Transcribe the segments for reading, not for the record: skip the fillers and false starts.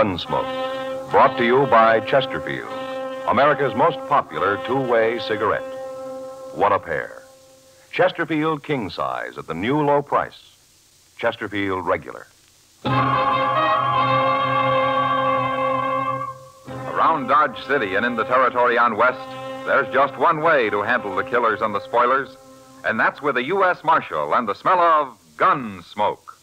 Gunsmoke, brought to you by Chesterfield, America's most popular two-way cigarette. What a pair. Chesterfield King Size at the new low price. Chesterfield Regular. Around Dodge City and in the territory on West, there's just one way to handle the killers and the spoilers, and that's with a U.S. Marshal and the smell of gun smoke.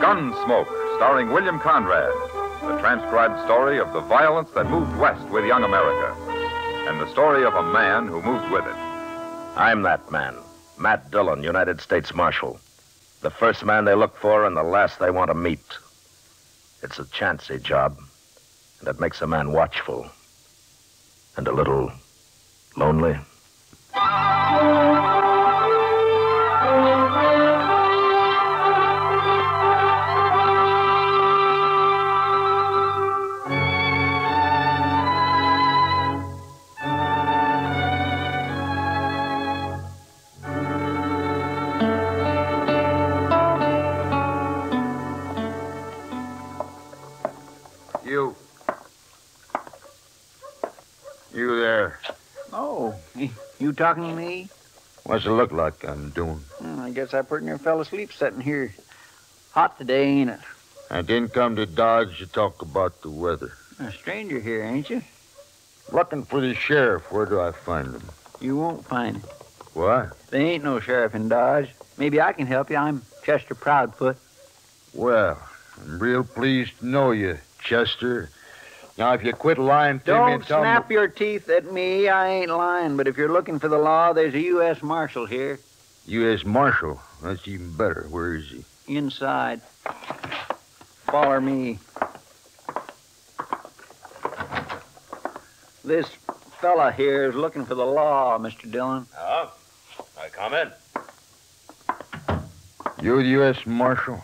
Gunsmoke, starring William Conrad, the transcribed story of the violence that moved west with young America, and the story of a man who moved with it. I'm that man, Matt Dillon, United States Marshal. The first man they look for and the last they want to meet. It's a chancy job, and it makes a man watchful and a little lonely. You there. Oh, you talking to me? What's it look like I'm doing? I guess I pretty near fell asleep sitting here. Hot today, ain't it? I didn't come to Dodge to talk about the weather. A stranger here, ain't you? Looking for the sheriff. Where do I find him? You won't find him. What? There ain't no sheriff in Dodge. Maybe I can help you. I'm Chester Proudfoot. Well, I'm real pleased to know you, Chester. Now, if you quit lying to me Don't and tell snap me... your teeth at me. I ain't lying. But if you're looking for the law, there's a U.S. Marshal here. U.S. Marshal? That's even better. Where is he? Inside. Follow me. This fella here is looking for the law, Mr. Dillon. Oh, I come in. You the U.S. Marshal?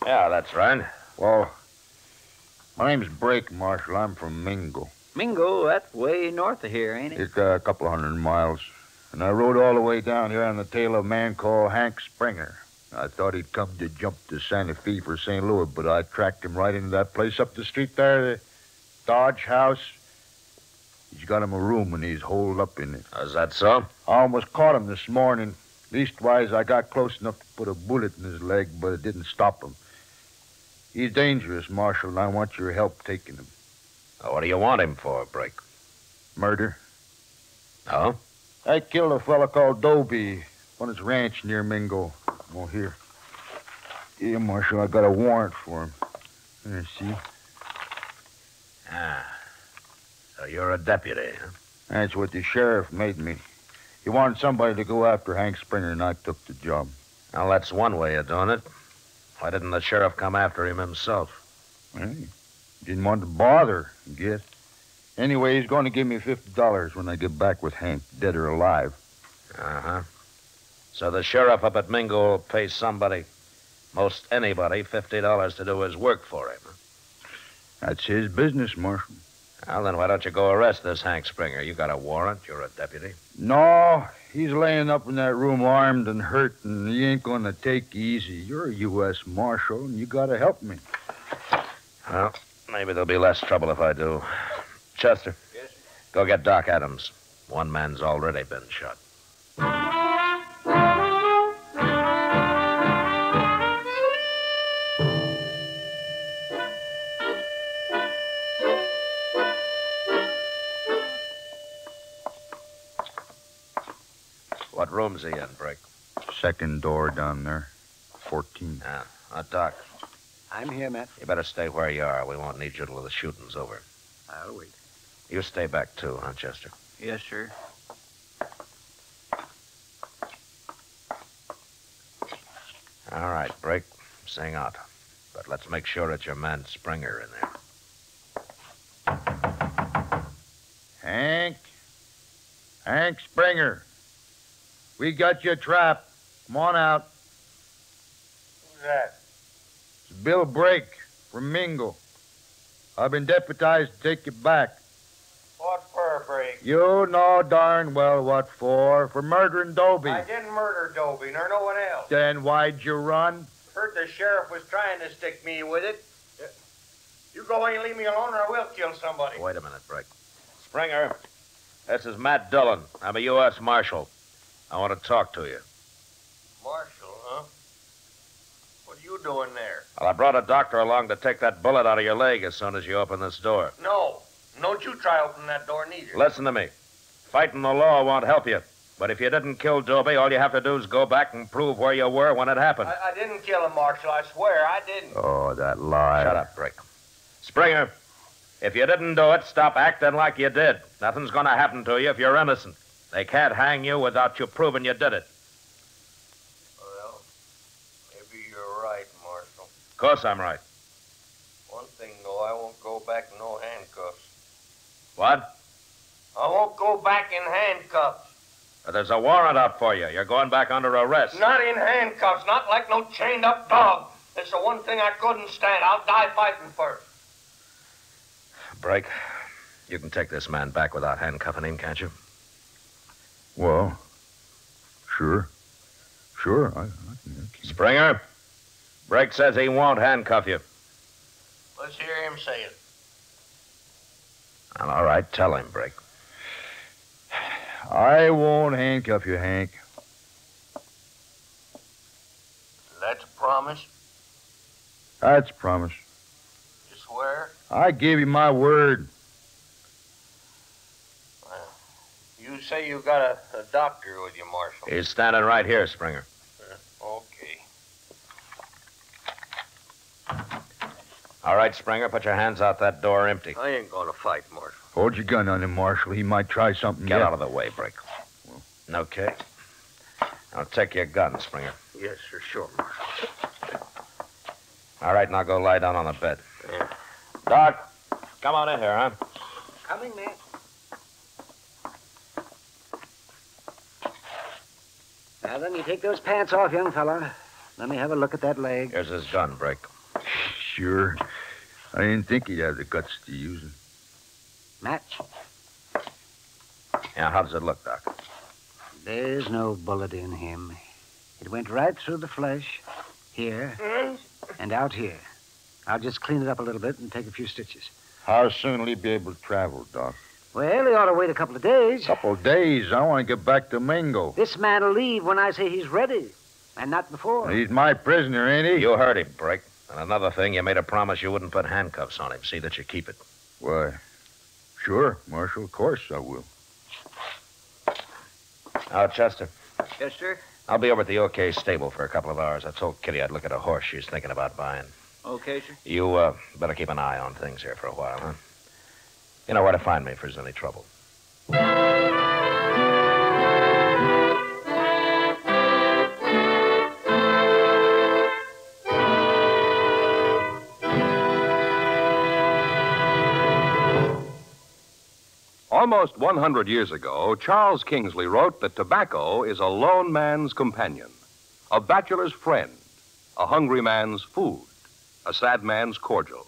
Yeah, that's right. Well, my name's Brake, Marshal. I'm from Mingo. Mingo, that's way north of here, ain't it? It's a couple of 100 miles. And I rode all the way down here on the tail of a man called Hank Springer. I thought he'd come to jump to Santa Fe for St. Louis, but I tracked him right into that place up the street there, the Dodge House. He's got him a room and he's holed up in it. Is that so? I almost caught him this morning. Leastwise, I got close enough to put a bullet in his leg, but it didn't stop him. He's dangerous, Marshal, and I want your help taking him. Oh, what do you want him for, Brake? Murder. Oh? I killed a fella called Dobie on his ranch near Mingo. Oh, here. Here, Marshal, I got a warrant for him. Here, see? Ah. So you're a deputy, huh? That's what the sheriff made me. He wanted somebody to go after Hank Springer, and I took the job. Well, that's one way of doing it. Why didn't the sheriff come after him himself? Well, he didn't want to bother, I guess. Anyway, he's going to give me $50 when I get back with Hank, dead or alive. Uh-huh. So the sheriff up at Mingo will pay somebody, most anybody, $50 to do his work for him. Huh? That's his business, Marshal. Well, then why don't you go arrest this Hank Springer? You got a warrant. You're a deputy. No, he's laying up in that room armed and hurt, and he ain't going to take easy. You're a U.S. Marshal, and you got to help me. Well, maybe there'll be less trouble if I do. Chester. Yes, sir. Go get Doc Adams. One man's already been shot. What room's he in, Brake? Second door down there. 14. Doc, I'm here, Matt. you better stay where you are. We won't need you till the shooting's over. I'll wait. You stay back, too, huh, Chester? Yes, sir. All right, Brake. Sing out. But let's make sure it's your man Springer in there. Hank? Hank Springer. We got you trapped. Come on out. Who's that? It's Bill Brake from Mingo. I've been deputized to take you back. What for, Brake? You know darn well what for. For murdering Dobie. I didn't murder Dobie, nor no one else. Then why'd you run? Heard the sheriff was trying to stick me with it. You go away and leave me alone, or I will kill somebody. Wait a minute, Brake. Springer, this is Matt Dillon. I'm a U.S. Marshal. I want to talk to you. Marshal, huh? What are you doing there? Well, I brought a doctor along to take that bullet out of your leg as soon as you open this door. No. Don't you try opening that door neither. Listen to me. Fighting the law won't help you. But if you didn't kill Dobie, all you have to do is go back and prove where you were when it happened. I didn't kill him, Marshal. I swear I didn't. Oh, that lie. Shut up, Brake. Springer, if you didn't do it, stop acting like you did. Nothing's going to happen to you if you're innocent. They can't hang you without you proving you did it. Well, maybe you're right, Marshal. Of course I'm right. One thing, though, I won't go back in no handcuffs. What? I won't go back in handcuffs. There's a warrant out for you. You're going back under arrest. Not in handcuffs, not like no chained-up dog. It's the one thing I couldn't stand. I'll die fighting first. Brake, you can take this man back without handcuffing him, can't you? Well, sure. Sure, I can. Springer, Brake says he won't handcuff you. Let's hear him say it. Well, all right, tell him, Brake. I won't handcuff you, Hank. That's a promise? That's a promise. You swear? I give you my word. Well, you say you got a doctor with you, Marshal. He's standing right here, Springer. Okay. All right, Springer, put your hands out that door empty. I ain't gonna fight, Marshal. Hold your gun on him, Marshal. He might try something Get yet. out of the way, Brake. Okay. Now take your gun, Springer. Yes, sir, sure, Marshal. All right, now go lie down on the bed. Yeah. Doc, come on in here, huh? Coming, man. Now, then, you take those pants off, young fella. Let me have a look at that leg. Here's his gun, Brake. Sure. I didn't think he'd have the guts to use it. Match. Yeah, how does it look, Doc? There's no bullet in him. It went right through the flesh, here, and out here. I'll just clean it up a little bit and take a few stitches. How soon will he be able to travel, Doc? Well, he ought to wait a couple of days. Couple of days. I want to get back to Mingo. This man will leave when I say he's ready, and not before. He's my prisoner, ain't he? You heard him, Brake. And another thing, you made a promise you wouldn't put handcuffs on him. See that you keep it. Why, sure, Marshal. Of course I will. Now, Chester, Yes, sir. I'll be over at the OK stable for a couple of hours. I told Kitty I'd look at a horse she's thinking about buying. Okay, sir. You better keep an eye on things here for a while, huh? You know where to find me if there's any trouble. Almost 100 years ago, Charles Kingsley wrote that tobacco is a lone man's companion, a bachelor's friend, a hungry man's food, a sad man's cordial,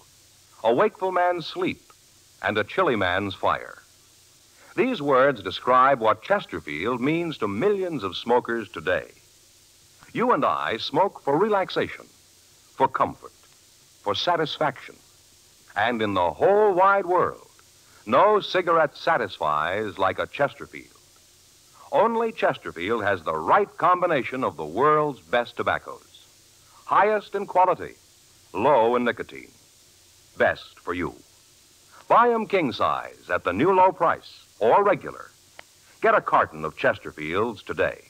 a wakeful man's sleep, and a chilly man's fire. These words describe what Chesterfield means to millions of smokers today. You and I smoke for relaxation, for comfort, for satisfaction, and in the whole wide world, no cigarette satisfies like a Chesterfield. Only Chesterfield has the right combination of the world's best tobaccos. Highest in quality, low in nicotine. Best for you. Buy 'em king size at the new low price or regular. Get a carton of Chesterfields today.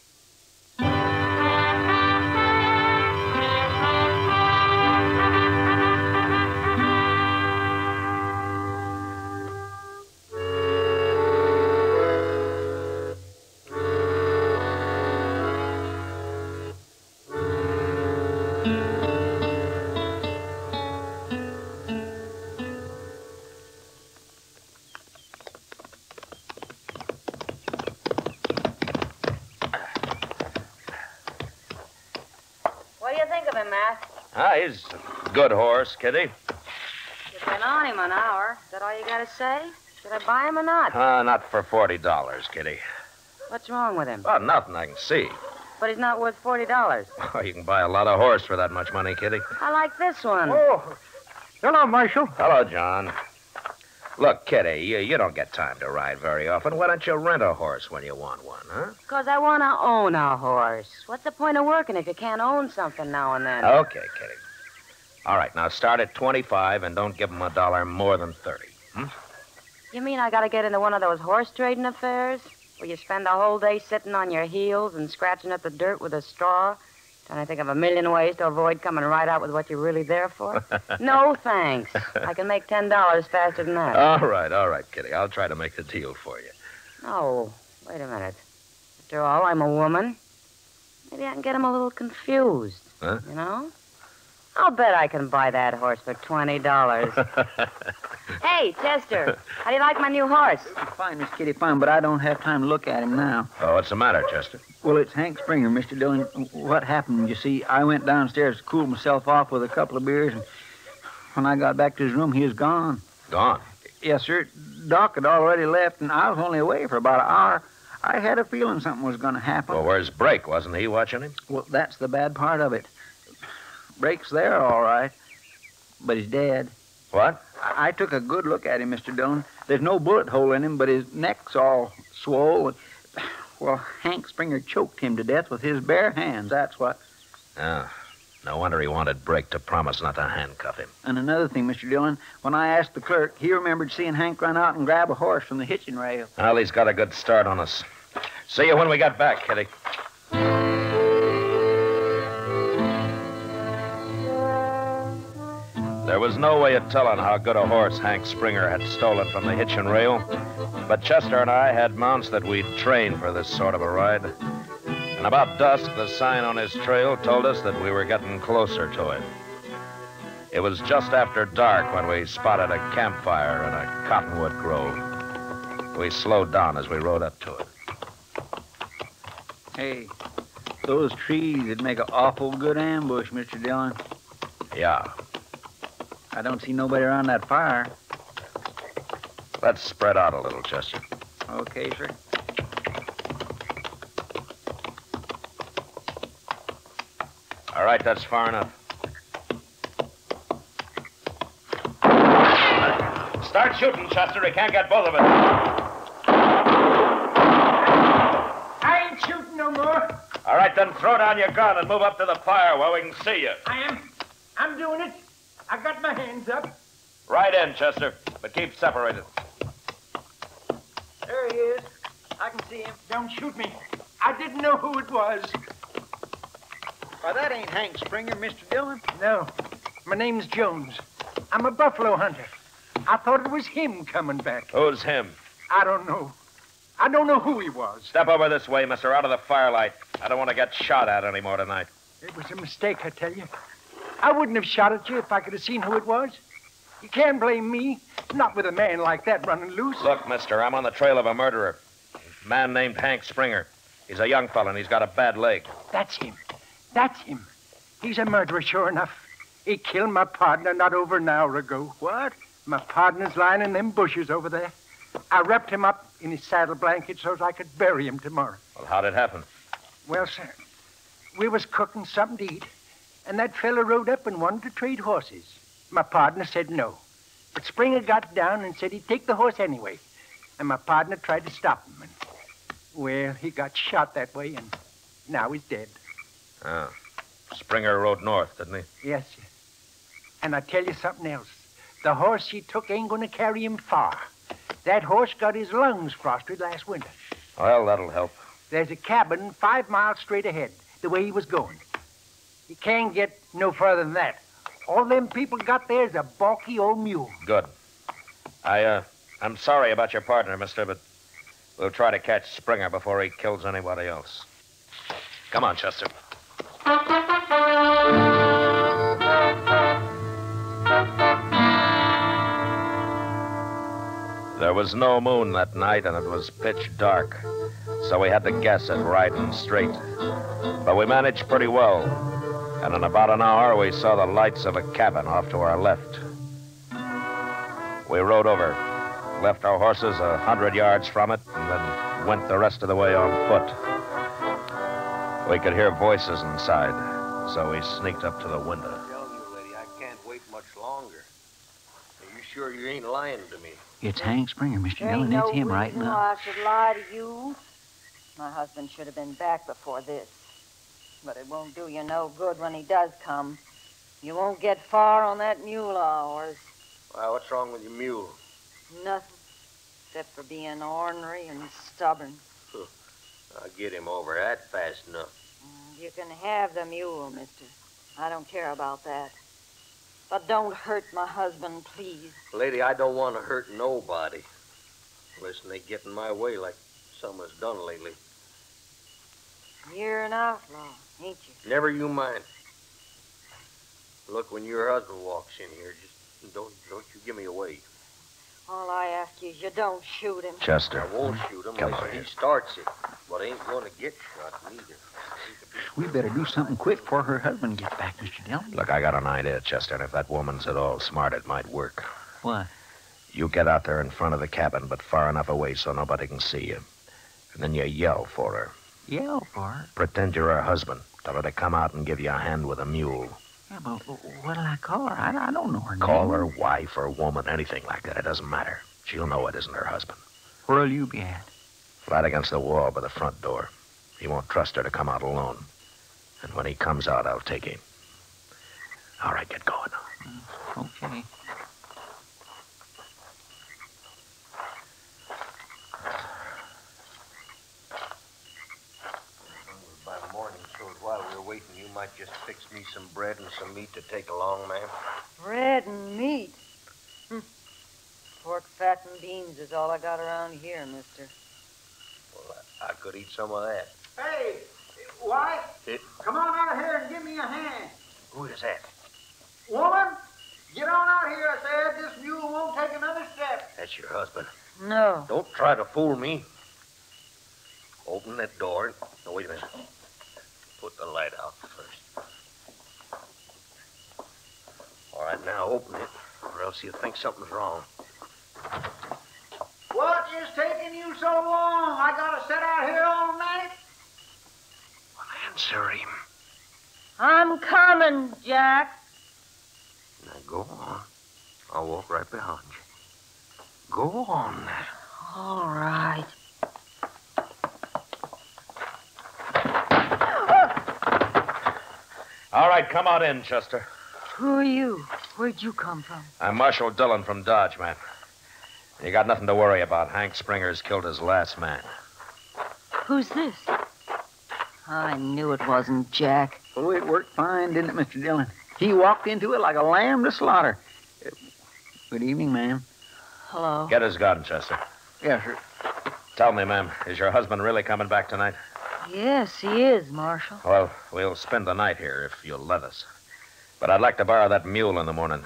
What do you think of him, Matt? Ah, he's Good horse, Kitty. You've been on him an hour. Is that all you got to say? Should I buy him or not? Not for $40, Kitty. What's wrong with him? Oh, nothing I can see. But he's not worth $40. Oh, you can buy a lot of horse for that much money, Kitty. I like this one. Oh, hello, Marshal. Hello, John. Look, Kitty, you don't get time to ride very often. Why don't you rent a horse when you want one, huh? Because I want to own a horse. What's the point of working if you can't own something now and then? Okay, Kitty. All right, now start at 25 and don't give him $1 more than 30. You mean I got to get into one of those horse trading affairs? Where you spend the whole day sitting on your heels and scratching at the dirt with a straw? Trying to think of a million ways to avoid coming right out with what you're really there for? No, thanks. I can make $10 faster than that. All right, Kitty. I'll try to make the deal for you. Oh, wait a minute. After all, I'm a woman. Maybe I can get him a little confused. Huh? You know? I'll bet I can buy that horse for $20. Hey, Chester, how do you like my new horse? Fine, Miss Kitty, fine, but I don't have time to look at him now. Oh, what's the matter, Chester? Well, it's Hank Springer, Mr. Dillon. What happened? You see, I went downstairs to cool myself off with a couple of beers, and when I got back to his room, he was gone. Gone? Yes, sir. Doc had already left, and I was only away for about an hour. I had a feeling something was going to happen. Well, where's Brake? Wasn't he watching him? Well, that's the bad part of it. Brake's there, all right, but he's dead. What? I took a good look at him, Mr. Dillon. There's no bullet hole in him, but his neck's all swole. Well, Hank Springer choked him to death with his bare hands, that's what. Oh, no wonder he wanted Brake to promise not to handcuff him. And another thing, Mr. Dillon, when I asked the clerk, he remembered seeing Hank run out and grab a horse from the hitching rail. Well, he's got a good start on us. See you when we get back, Kitty. There was no way of telling how good a horse Hank Springer had stolen from the hitching rail, but Chester and I had mounts that we'd trained for this sort of a ride. And about dusk, the sign on his trail told us that we were getting closer to him. It was just after dark when we spotted a campfire in a cottonwood grove. We slowed down as we rode up to it. Hey, those trees would make an awful good ambush, Mr. Dillon. Yeah. I don't see nobody around that fire. Let's spread out a little, Chester. Okay, sir. All right, that's far enough. Start shooting, Chester. He can't get both of us. I ain't shooting no more. All right, then throw down your gun and move up to the fire where we can see you. I'm doing it. I got my hands up. Right in, Chester, but keep separated. There he is. I can see him. Don't shoot me. I didn't know who it was. Why, that ain't Hank Springer, Mr. Dillon. No. My name's Jones. I'm a buffalo hunter. I thought it was him coming back. Who's him? I don't know. I don't know who he was. Step over this way, mister, out of the firelight. I don't want to get shot at anymore tonight. It was a mistake, I tell you. I wouldn't have shot at you if I could have seen who it was. You can't blame me. Not with a man like that running loose. Look, mister, I'm on the trail of a murderer. A man named Hank Springer. He's a young fella, and he's got a bad leg. That's him. That's him. He's a murderer, sure enough. He killed my partner not over an hour ago. What? My partner's lying in them bushes over there. I wrapped him up in his saddle blanket so I could bury him tomorrow. Well, how'd it happen? Well, sir, we was cooking something to eat, and that fella rode up and wanted to trade horses. My partner said no. But Springer got down and said he'd take the horse anyway. And my partner tried to stop him. And, well, he got shot that way, and now he's dead. Oh. Springer rode north, didn't he? Yes, sir. And I tell you something else. The horse he took ain't going to carry him far. That horse got his lungs frosted last winter. Well, that'll help. There's a cabin 5 miles straight ahead, the way he was going. He can't get no further than that. All them people got there is a balky old mule. Good. I'm sorry about your partner, mister, but we'll try to catch Springer before he kills anybody else. Come on, Chester. There was no moon that night, and it was pitch dark, so we had to guess at riding straight. But we managed pretty well. And in about an hour, we saw the lights of a cabin off to our left. We rode over, left our horses 100 yards from it, and then went the rest of the way on foot. We could hear voices inside, so we sneaked up to the window. I'm telling you, lady, I can't wait much longer. Are you sure you ain't lying to me? It's Hank Springer, Mr. There ain't Dillon. no It's him right reason now. why I should lie to you. My husband should have been back before this. But it won't do you no good when he does come. You won't get far on that mule of ours. Why, what's wrong with your mule? Nothing, except for being ornery and stubborn. I'll get him over that fast enough. You can have the mule, mister. I don't care about that. But don't hurt my husband, please. Lady, I don't want to hurt nobody. Unless they get in my way like some has done lately. You're an outlaw, ain't you? Never you mind. Look, when your husband walks in here, just don't you give me away. All I ask you is you don't shoot him. Chester. I won't shoot him Come unless on he here. starts it. But I ain't going to get shot neither. We better do something quick before her husband gets back, Mr. Dillon. Look, I got an idea, Chester, and if that woman's at all smart, it might work. What? You get out there in front of the cabin, but far enough away so nobody can see you. And then you yell for her. Yell for her? Pretend you're her husband. Tell her to come out and give you a hand with a mule. Yeah, but what'll I call her? I don't know her name. Call her wife or woman, anything like that. It doesn't matter. She'll know it isn't her husband. Where'll you be at? Flat against the wall by the front door. He won't trust her to come out alone. And when he comes out, I'll take him. All right, get going now. Okay. By morning, so while we were waiting, you might just fix me some bread and some meat to take along, ma'am. Bread and meat. Pork, fat, and beans is all I got around here, mister. Well, I could eat some of that. Hey, wife, It, come on out of here and give me a hand. who is that? Woman, get on out here, I said. This mule won't take another step. That's your husband. No. Don't try to fool me. Open that door. No, wait a minute. Put the light out first. All right, now open it, or else you'll think something's wrong. What is taking you so long? I gotta sit out here all night? Answer him. I'm coming, Jack. Now go on. I'll walk right behind you. Go on now. All right. All right, come on in, Chester. Who are you? Where'd you come from? I'm Marshal Dillon from Dodge, man. You got nothing to worry about. Hank Springer's killed his last man. Who's this? I knew it wasn't Jack. Oh, it worked fine, didn't it, Mr. Dillon? He walked into it like a lamb to slaughter. Good evening, ma'am. Hello. Get his gun, Chester. Yes, sir. Tell me, ma'am, is your husband really coming back tonight? Yes, he is, Marshal. Well, we'll spend the night here if you'll let us. But I'd like to borrow that mule in the morning.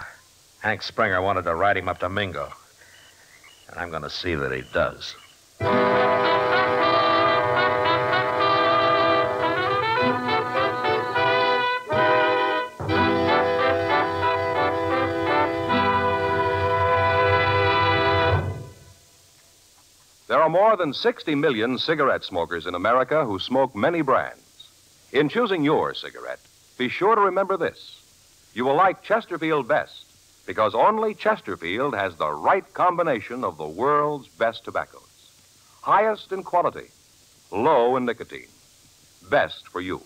Hank Springer wanted to ride him up to Mingo. And I'm going to see that he does. There are more than 60 million cigarette smokers in America who smoke many brands. In choosing your cigarette, be sure to remember this. You will like Chesterfield best because only Chesterfield has the right combination of the world's best tobaccos. Highest in quality, low in nicotine. Best for you.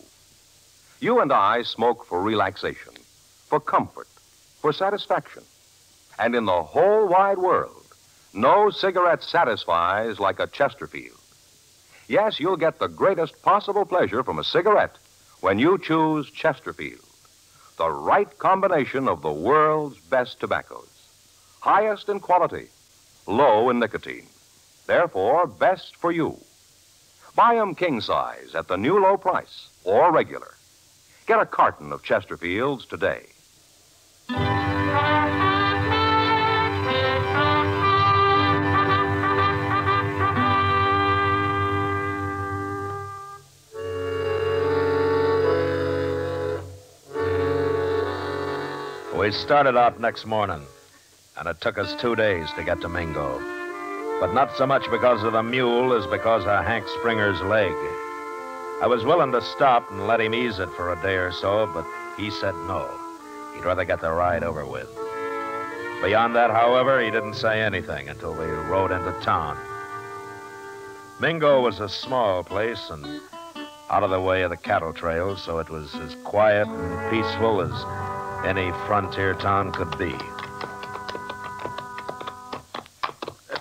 You and I smoke for relaxation, for comfort, for satisfaction. And in the whole wide world, no cigarette satisfies like a Chesterfield. Yes, you'll get the greatest possible pleasure from a cigarette when you choose Chesterfield, the right combination of the world's best tobaccos. Highest in quality, low in nicotine. Therefore, best for you. Buy 'em king size at the new low price or regular. Get a carton of Chesterfields today. We started out next morning, and it took us 2 days to get to Mingo. But not so much because of the mule as because of Hank Springer's leg. I was willing to stop and let him ease it for a day or so, but he said no. He'd rather get the ride over with. Beyond that, however, he didn't say anything until we rode into town. Mingo was a small place and out of the way of the cattle trails, so it was as quiet and peaceful as any frontier town could be.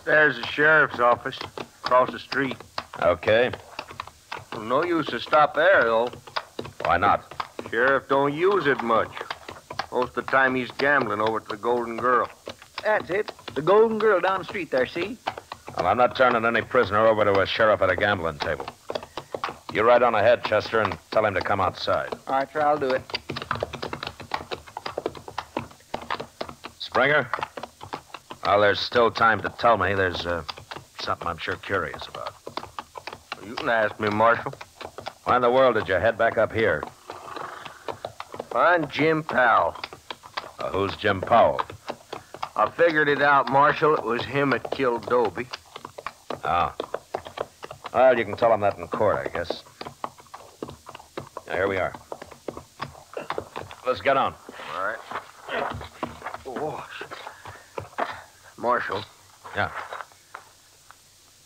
There's the sheriff's office across the street. Okay. Well, no use to stop there, though. Why not? Sheriff don't use it much. Most of the time he's gambling over at the Golden Girl. That's it. The Golden Girl down the street there, see? Well, I'm not turning any prisoner over to a sheriff at a gambling table. You ride on ahead, Chester, and tell him to come outside. All right, sir, I'll do it. Springer? Well, there's still time to tell me. There's something I'm sure curious about. You can ask me, Marshal. Why in the world did you head back up here? Find Jim Powell. Who's Jim Powell? I figured it out, Marshal. It was him that killed Dobie. Oh. Well, you can tell him that in court, I guess. Now, here we are. Let's get on. All right. Oh. Marshal. Yeah.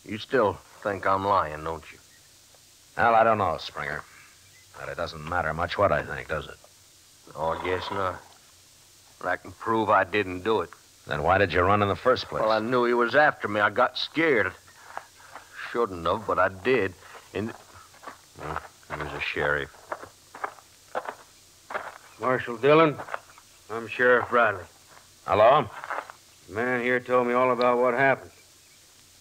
You still think I'm lying, don't you? Well, I don't know, Springer. But it doesn't matter much what I think, does it? Oh, I guess not. But I can prove I didn't do it. Then why did you run in the first place? Well, I knew he was after me. I got scared. Shouldn't have, but I did. And there's a sheriff. Marshal Dillon, I'm Sheriff Riley. Hello? The man here told me all about what happened.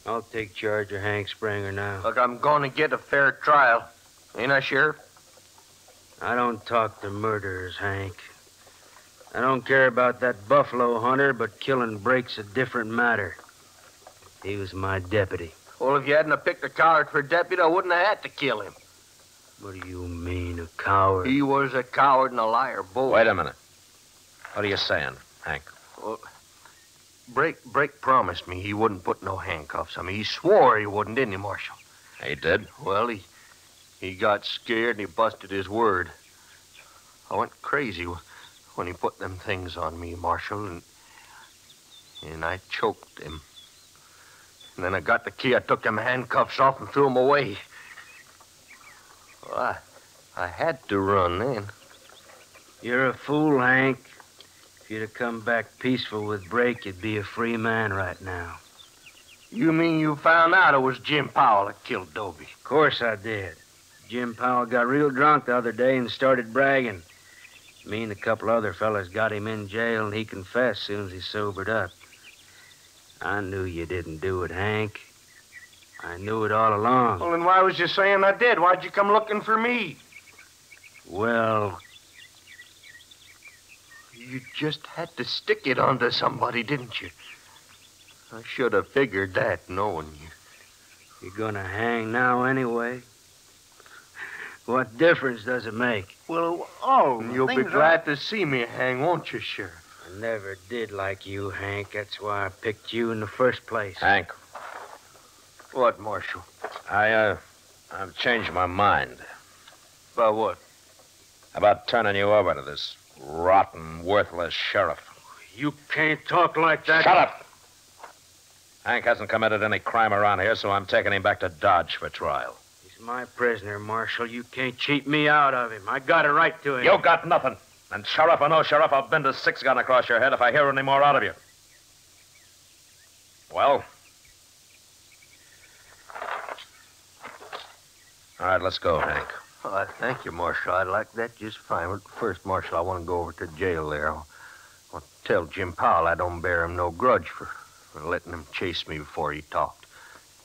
I'll take charge of Hank Springer now. Look, I'm going to get a fair trial. Ain't I, Sheriff? I don't talk to murderers, Hank. I don't care about that buffalo hunter, but killing Brake's a different matter. He was my deputy. Well, if you hadn't have picked a coward for deputy, I wouldn't have had to kill him. What do you mean, a coward? He was a coward and a liar, both. Wait a minute. What are you saying, Hank? Well, Brake promised me he wouldn't put no handcuffs on me. He swore he wouldn't, didn't he, Marshal? He did? Well, he got scared and he busted his word. I went crazy when he put them things on me, Marshal, and I choked him. And then I got the key. I took them handcuffs off and threw them away. Well, I had to run then. You're a fool, Hank. If you'd have come back peaceful with Brake, you'd be a free man right now. You mean you found out it was Jim Powell that killed Dobie? Of course I did. Jim Powell got real drunk the other day and started bragging. Me and a couple other fellas got him in jail, and he confessed as soon as he sobered up. I knew you didn't do it, Hank. I knew it all along. Well, then why was you saying I did? Why'd you come looking for me? Well, you just had to stick it onto somebody, didn't you? I should have figured that, knowing you. You're gonna hang now anyway. What difference does it make? Well, you'll be glad to see me hang, won't you, Sheriff? I never did like you, Hank. That's why I picked you in the first place. Hank. What, Marshal? I've changed my mind. About what? About turning you over to this rotten, worthless sheriff. You can't talk like that. Shut up! Hank hasn't committed any crime around here, so I'm taking him back to Dodge for trial. He's my prisoner, Marshal. You can't cheat me out of him. I got a right to him. You got nothing. And sheriff or no sheriff, I'll bend a 6-gun across your head if I hear any more out of you. Well? All right, let's go, Hank. Thank you, Marshal. I'd like that just fine. But first, Marshal, I want to go over to jail there. I want to tell Jim Powell I don't bear him no grudge for letting him chase me before he talked.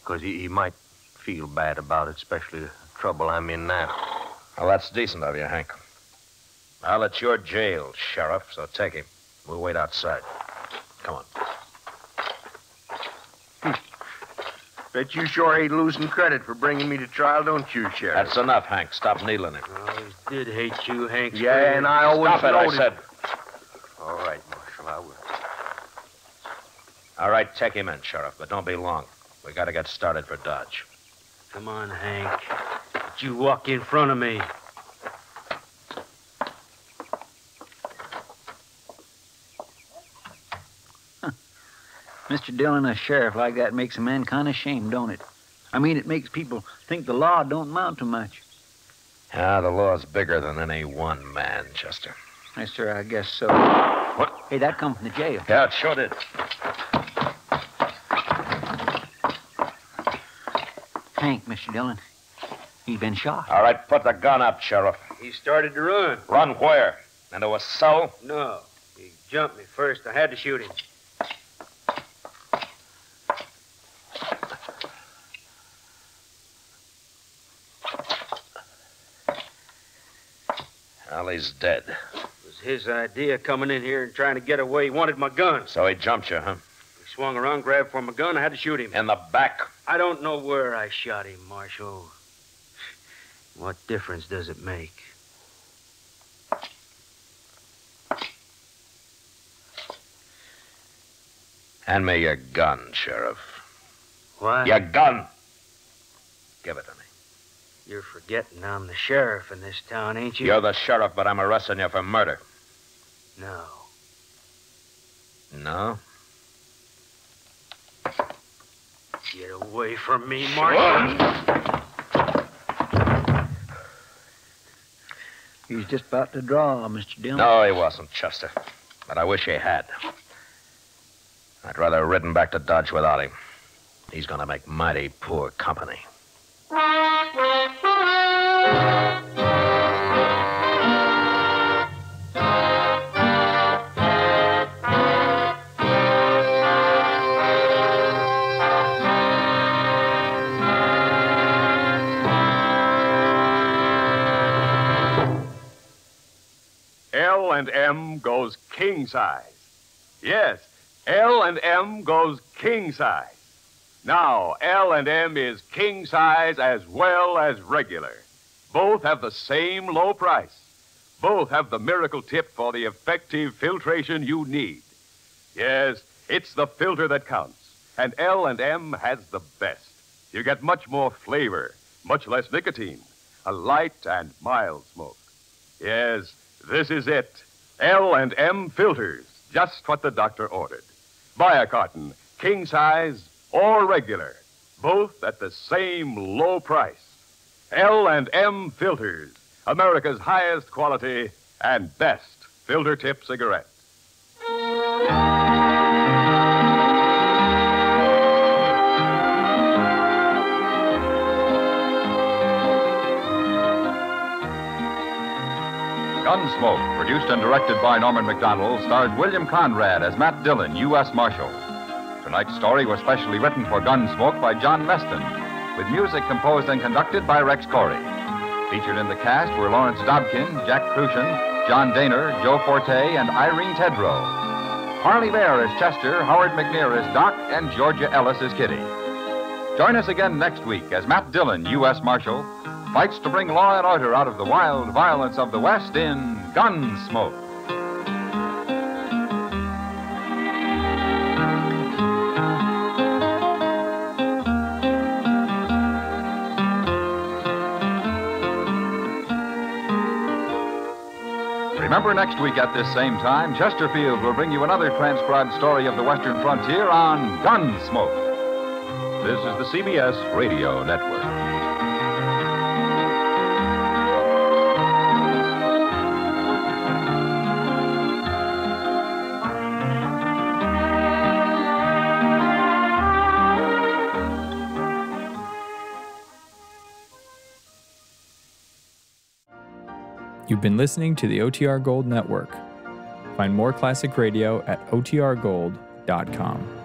Because he might feel bad about it, especially the trouble I'm in now. Well, that's decent of you, Hank. Well, it's your jail, Sheriff, so take him. We'll wait outside. Come on. Bet you sure ain't losing credit for bringing me to trial, don't you, Sheriff? That's enough, Hank. Stop needling him. I always did hate you, Hank. Yeah, and I always Stop it, I noted... said. All right, All right, take him in, Sheriff, but don't be long. We got to get started for Dodge. Come on, Hank. Don't you walk in front of me. Mr. Dillon, a sheriff like that makes a man kind of ashamed, don't it? I mean, it makes people think the law don't amount to much. Yeah, the law's bigger than any one man, Chester. Yes, sir, I guess so. What? Hey, that come from the jail. Yeah, it sure did. Hank, Mr. Dillon, he's been shot. All right, put the gun up, Sheriff. He started to run. Run where? Into a cell? No. He jumped me first. I had to shoot him. Well, he's dead. It was his idea coming in here and trying to get away. He wanted my gun. So he jumped you, huh? He swung around, grabbed for my gun. I had to shoot him. In the back? I don't know where I shot him, Marshal. What difference does it make? Hand me your gun, Sheriff. What? Your gun! Give it to me. You're forgetting I'm the sheriff in this town, ain't you? You're the sheriff, but I'm arresting you for murder. No. No? Get away from me, Marshal. He was just about to draw, Mr. Dillon. No, he wasn't, Chester. But I wish he had. I'd rather have ridden back to Dodge without him. He's gonna make mighty poor company. L&M goes king size. Yes, L&M goes king size. Now, L&M is king size as well as regular. Both have the same low price. Both have the miracle tip for the effective filtration you need. Yes, it's the filter that counts, and L&M has the best. You get much more flavor, much less nicotine, a light and mild smoke. Yes, this is it. L&M filters, just what the doctor ordered. Buy a carton, king size or regular, both at the same low price. L&M filters, America's highest quality and best filter tip cigarette. Gunsmoke, produced and directed by Norman McDonald, stars William Conrad as Matt Dillon, U.S. Marshal. Tonight's story was specially written for Gunsmoke by John Meston, with music composed and conducted by Rex Corey. Featured in the cast were Lawrence Dobkin, Jack Crucian, John Daner, Joe Forte, and Irene Tedrow. Harley Bear as Chester, Howard McNear as Doc, and Georgia Ellis as Kitty. Join us again next week as Matt Dillon, U.S. Marshal, fights to bring law and order out of the wild violence of the West in Gunsmoke. Remember, next week at this same time, Chesterfield will bring you another transcribed story of the Western frontier on Gunsmoke. This is the CBS Radio Network. You've been listening to the OTR Gold Network. Find more classic radio at otrgold.com.